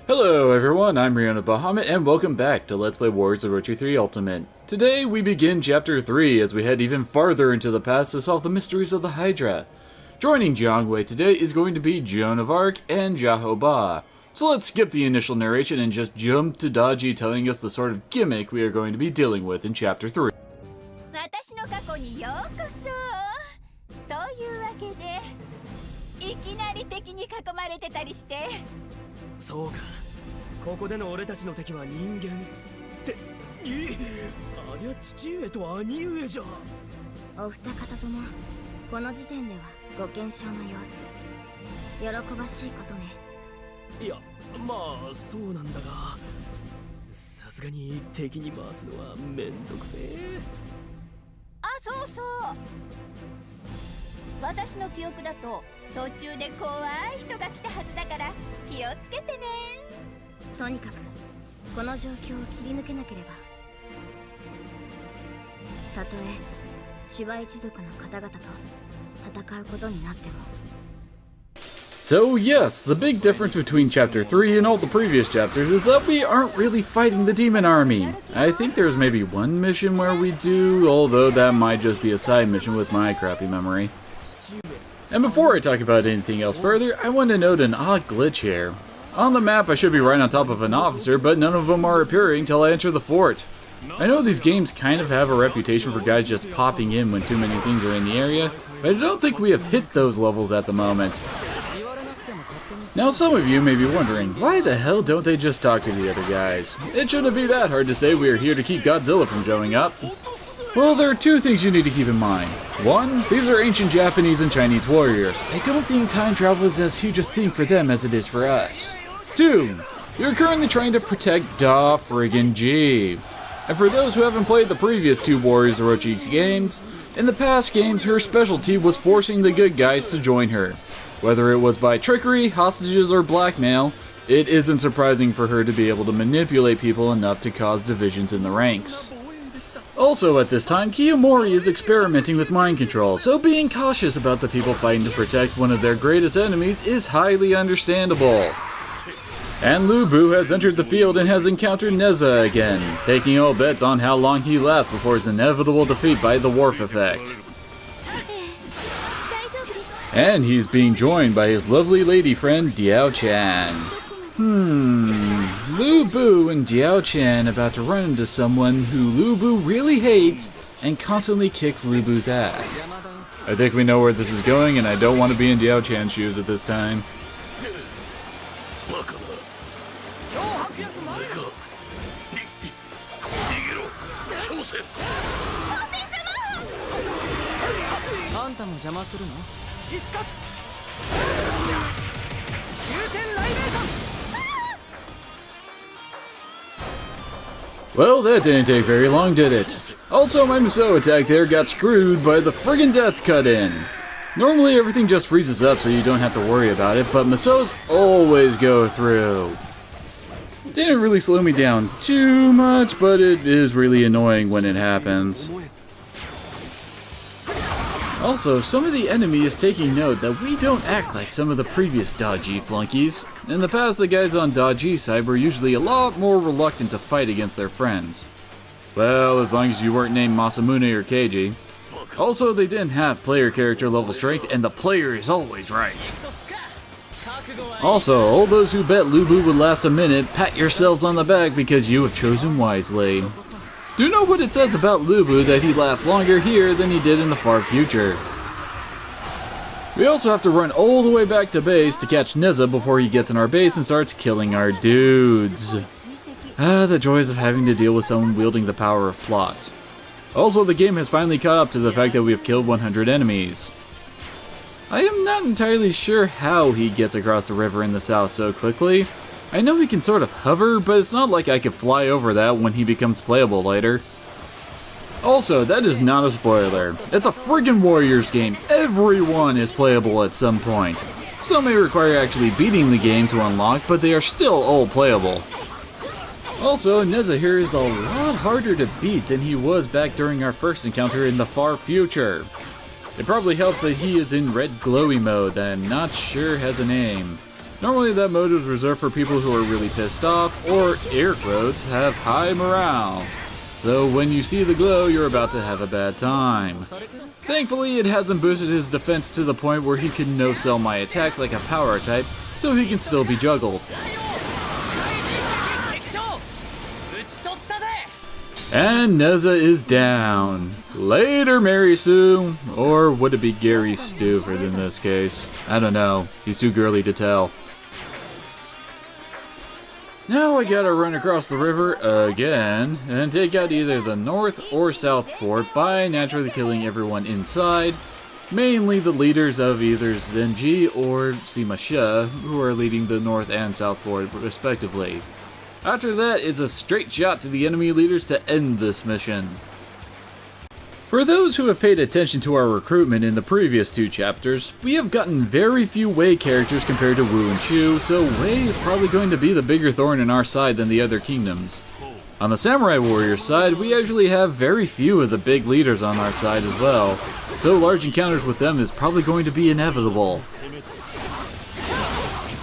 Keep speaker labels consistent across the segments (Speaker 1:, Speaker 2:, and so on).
Speaker 1: Hello everyone, I'm Rihanna Bahamut and welcome back to Let's Play Warriors of Orochi 3 Ultimate. Today we begin Chapter 3 as we head even farther into the past to solve the mysteries of the Hydra. Joining Jiang today is going to be Joan of Arc and Xiahou. So let's skip the initial narration and just jump to Daji telling us the sort of gimmick we are going to be dealing with in Chapter 3.
Speaker 2: 私の過去にようこそというわけでいきなり敵に囲まれてたりして
Speaker 3: そうかここでの俺たちの敵は人間ってありゃ父上と兄上じゃ
Speaker 2: お二方ともこの時点ではご健勝の様子喜ばしいことね
Speaker 3: いやまあそうなんだがさすがに敵に回すのはめんどくせえ
Speaker 2: あそうそう私の記憶だと途中で怖い人が来たはずだから気をつけてねとにかくこの状況を切り抜けなければたとえシュワ一族の方々と戦うことになっても
Speaker 1: So yes, the big difference between Chapter 3 and all the previous chapters is that we aren't really fighting the demon army. I think there's maybe one mission where we do, although that might just be a side mission with my crappy memory. And before I talk about anything else further, I want to note an odd glitch here. On the map I should be right on top of an officer, but none of them are appearing till I enter the fort. I know these games kind of have a reputation for guys just popping in when too many things are in the area, but I don't think we have hit those levels at the moment. Now some of you may be wondering, why the hell don't they just talk to the other guys? It shouldn't be that hard to say we are here to keep Godzilla from showing up. Well, there are two things you need to keep in mind. One, these are ancient Japanese and Chinese warriors. I don't think time travel is as huge a thing for them as it is for us. Two, you're currently trying to protect Da friggin' G. And for those who haven't played the previous two Warriors Orochi games, in the past games her specialty was forcing the good guys to join her. Whether it was by trickery, hostages, or blackmail, it isn't surprising for her to be able to manipulate people enough to cause divisions in the ranks. Also at this time, Kiyomori is experimenting with mind control, so being cautious about the people fighting to protect one of their greatest enemies is highly understandable. And Lu Bu has entered the field and has encountered Neza again, taking all bets on how long he lasts before his inevitable defeat by the Wharf Effect. And he's being joined by his lovely lady friend Diao Chan. Lu Bu and Diao Chan about to run into someone who Lu Bu really hates and constantly kicks Lu Bu's ass. I think we know where this is going and I don't want to be in Diao Chan's shoes at this time. Well, that didn't take very long, did it? Also, my Musou attack there got screwed by the friggin' death cut-in. Normally everything just freezes up so you don't have to worry about it, but Musous always go through. Didn't really slow me down too much, but it is really annoying when it happens. Also, some of the enemy is taking note that we don't act like some of the previous Daji flunkies. In the past, the guys on Daji's side were usually a lot more reluctant to fight against their friends. Well, as long as you weren't named Masamune or Keiji. Also, they didn't have player character level strength, and the player is always right. Also, all those who bet Lu Bu would last a minute, pat yourselves on the back because you have chosen wisely. Do you know what it says about Lu Bu that he lasts longer here than he did in the far future? We also have to run all the way back to base to catch Neza before he gets in our base and starts killing our dudes. Ah, the joys of having to deal with someone wielding the power of plot. Also, the game has finally caught up to the fact that we have killed 100 enemies. I am not entirely sure how he gets across the river in the south so quickly. I know he can sort of hover, but it's not like I could fly over that when he becomes playable later. Also, that is not a spoiler. It's a friggin' Warriors game. Everyone is playable at some point. Some may require actually beating the game to unlock, but they are still all playable. Also, Neza here is a lot harder to beat than he was back during our first encounter in the far future. It probably helps that he is in red glowy mode that I'm not sure has a name. Normally that mode is reserved for people who are really pissed off, or air quotes, have high morale. So when you see the glow, you're about to have a bad time. Thankfully, it hasn't boosted his defense to the point where he can no-sell my attacks like a power type, so he can still be juggled. And Neza is down. Later, Mary Sue. Or would it be Gary Stewart in this case? I don't know. He's too girly to tell. Now I gotta run across the river again and take out either the north or south fort by naturally killing everyone inside, mainly the leaders of either Zenji or Sima She, who are leading the north and south fort respectively. After that, it's a straight shot to the enemy leaders to end this mission. For those who have paid attention to our recruitment in the previous 2 chapters, we have gotten very few Wei characters compared to Wu and Shu, so Wei is probably going to be the bigger thorn in our side than the other kingdoms. On the Samurai Warrior side, we actually have very few of the big leaders on our side as well, so large encounters with them is probably going to be inevitable.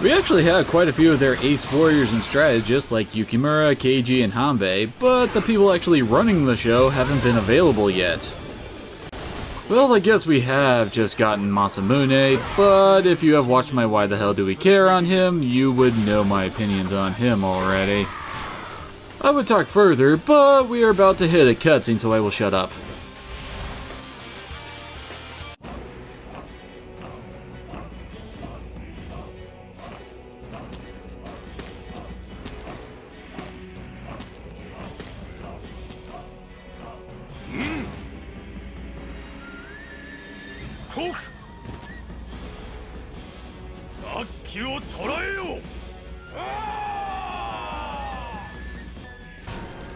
Speaker 1: We actually have quite a few of their ace warriors and strategists like Yukimura, Keiji, and Hanbei, but the people actually running the show haven't been available yet. Well, I guess we have just gotten Masamune, but if you have watched my Why the Hell Do We Care on him, you would know my opinions on him already. I would talk further, but we are about to hit a cutscene, so I will shut up.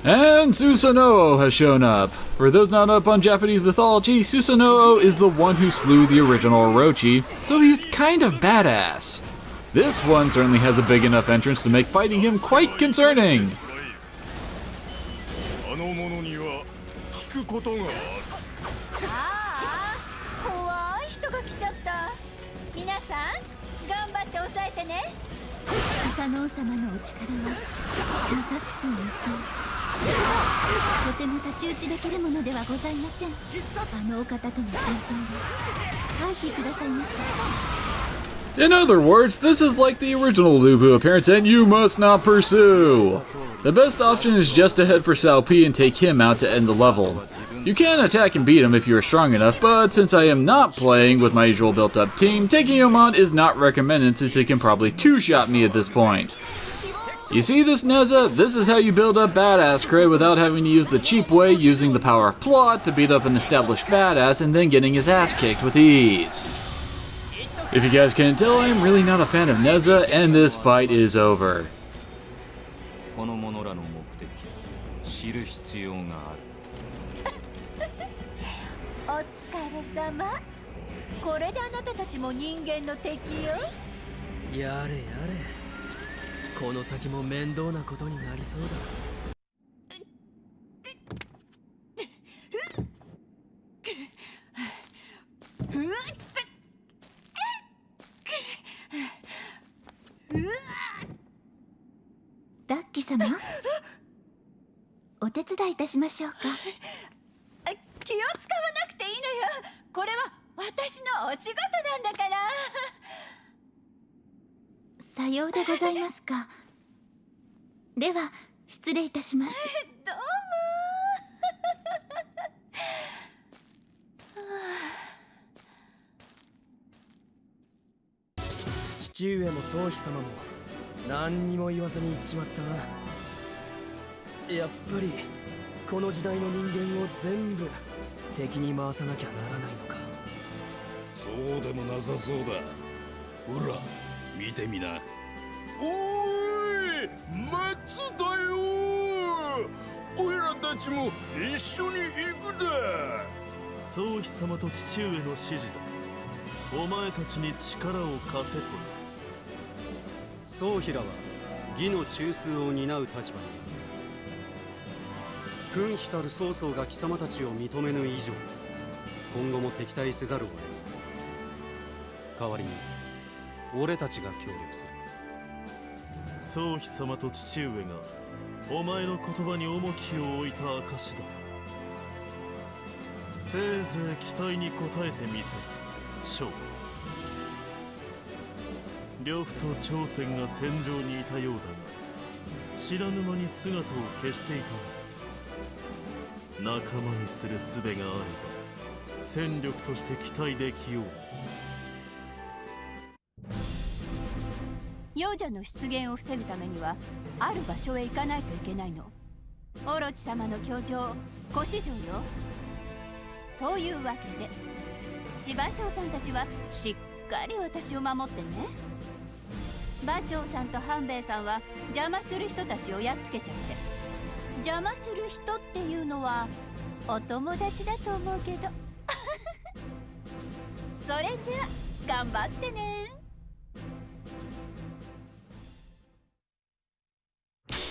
Speaker 1: And Susanoo has shown up. For those not up on Japanese mythology, Susanoo is the one who slew the original Orochi, so he's kind of badass. This one certainly has a big enough entrance to make fighting him quite concerning. In other words, this is like the original Lubu appearance and you must not pursue. The best option is just to head for Sao P and take him out to end the level. You can attack and beat him if you are strong enough, but since I am not playing with my usual built-up team, taking him on is not recommended since he can probably two-shot me at this point. You see this, Neza? This is how you build up badass cred without having to use the cheap way, using the power of plot to beat up an established badass and then getting his ass kicked with ease. If you guys couldn't tell, I am really not a fan of Neza, and this fight is over.
Speaker 3: この先も面倒なことになりそうだ。
Speaker 2: ダッキ様、お手伝いいたしましょうか。気を使わなくていいのよ。これは私のお仕事なんだから。さようでございますか。では失礼いたします。どう
Speaker 3: も。父上も宗妃様も何にも言わずに言っちまったな。やっぱりこの時代の人間を全部敵に回さなきゃならないのか。
Speaker 4: そうでもなさそうだ。ほら見てみな。
Speaker 5: おーい、松だよ。おいらたちも一緒に行くだ。
Speaker 6: 宗妃様と父上の指示だ。お前たちに力を貸せと。
Speaker 7: 宗妃らは義の中枢を担う立場に。君主たる曹操が貴様たちを認めぬ以上、今後も敵対せざるを得ない。代わりに俺たちが協力する。
Speaker 6: 宗妃様と父上がお前の言葉に重きを置いた証だ。せいぜい期待に応えてみせる。将呂布と朝鮮が戦場にいたようだが、知らぬ間に姿を消していた。仲間にする術があれば戦力として期待できよう。
Speaker 2: 幼女の出現を防ぐためにはある場所へ行かないといけないの。オロチ様の居城古市城よ。というわけで芝生さんたちはしっかり私を守ってね。馬長さんと半兵衛さんは邪魔する人たちをやっつけちゃって。邪魔する人っていうのはお友達だと思うけどそれじゃあ頑張ってね。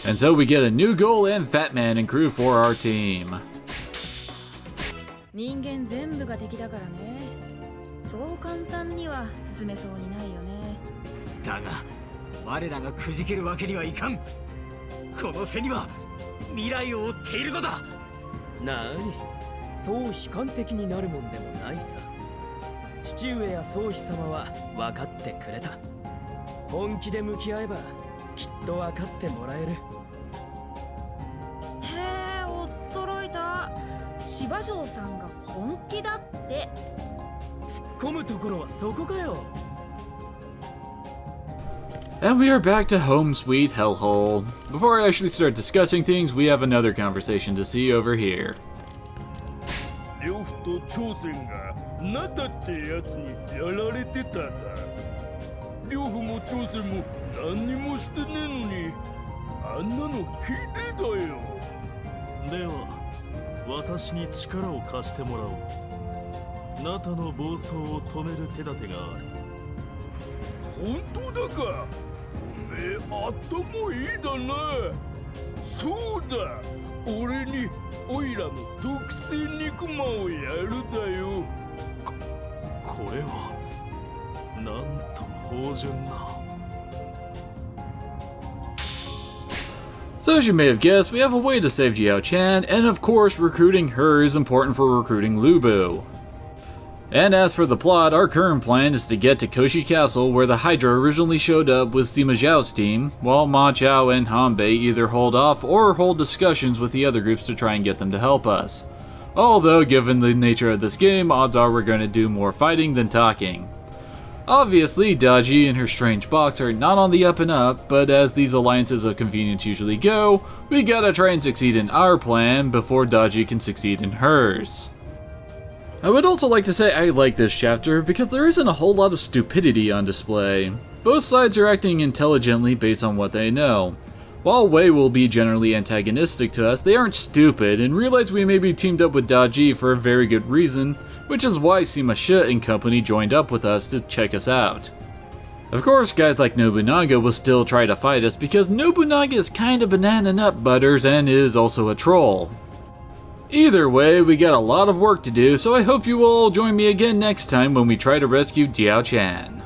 Speaker 1: And so we get a new goal and Fat Man and crew for our team.
Speaker 8: 人間全部が敵だからね。そう簡単には進めそうにないよね。
Speaker 3: だが我らがくじけるわけにはいかん。この背には未来を追っているのだ。なに、そう悲観的になるもんでもないさ。父上や宗妃様は分かってくれた。本気で向き合えばきっと分かってもらえる。
Speaker 8: へえ、驚いた。芝生さんが本気だって。
Speaker 3: 突っ込むところはそこかよ。
Speaker 1: And we are back to home sweet hellhole. Before I actually start discussing things, we have another conversation to see over here.
Speaker 5: 呂布と朝鮮がナタってやつにやられてただ。呂布も朝鮮も何にもしてねえのに、あんなのひでだよ。
Speaker 6: では私に力を貸してもらおう。ナタの暴走を止める手立てがある。
Speaker 5: 本当だか。おめえ頭いいだな。そうだ、俺にオイラの特製肉まんをやるだよ。
Speaker 6: これはなんと芳醇な。
Speaker 1: So as you may have guessed, we have a way to save Jiao-chan, and of course recruiting her is important for recruiting Lu Bu. And as for the plot, our current plan is to get to Koshi Castle where the Hydra originally showed up with Sima Zhao's team, while Ma Chao and Hanbei either hold off or hold discussions with the other groups to try and get them to help us. Although, given the nature of this game, odds are we're going to do more fighting than talking. Obviously, Daji and her strange box are not on the up and up, but as these alliances of convenience usually go, we gotta try and succeed in our plan before Daji can succeed in hers. I would also like to say I like this chapter because there isn't a whole lot of stupidity on display. Both sides are acting intelligently based on what they know. While Wei will be generally antagonistic to us, they aren't stupid and realize we may be teamed up with Daji for a very good reason, which is why Sima Shi and company joined up with us to check us out. Of course, guys like Nobunaga will still try to fight us because Nobunaga is kinda banana nut butters and is also a troll. Either way, we got a lot of work to do, so I hope you will all join me again next time when we try to rescue Jiao-chan.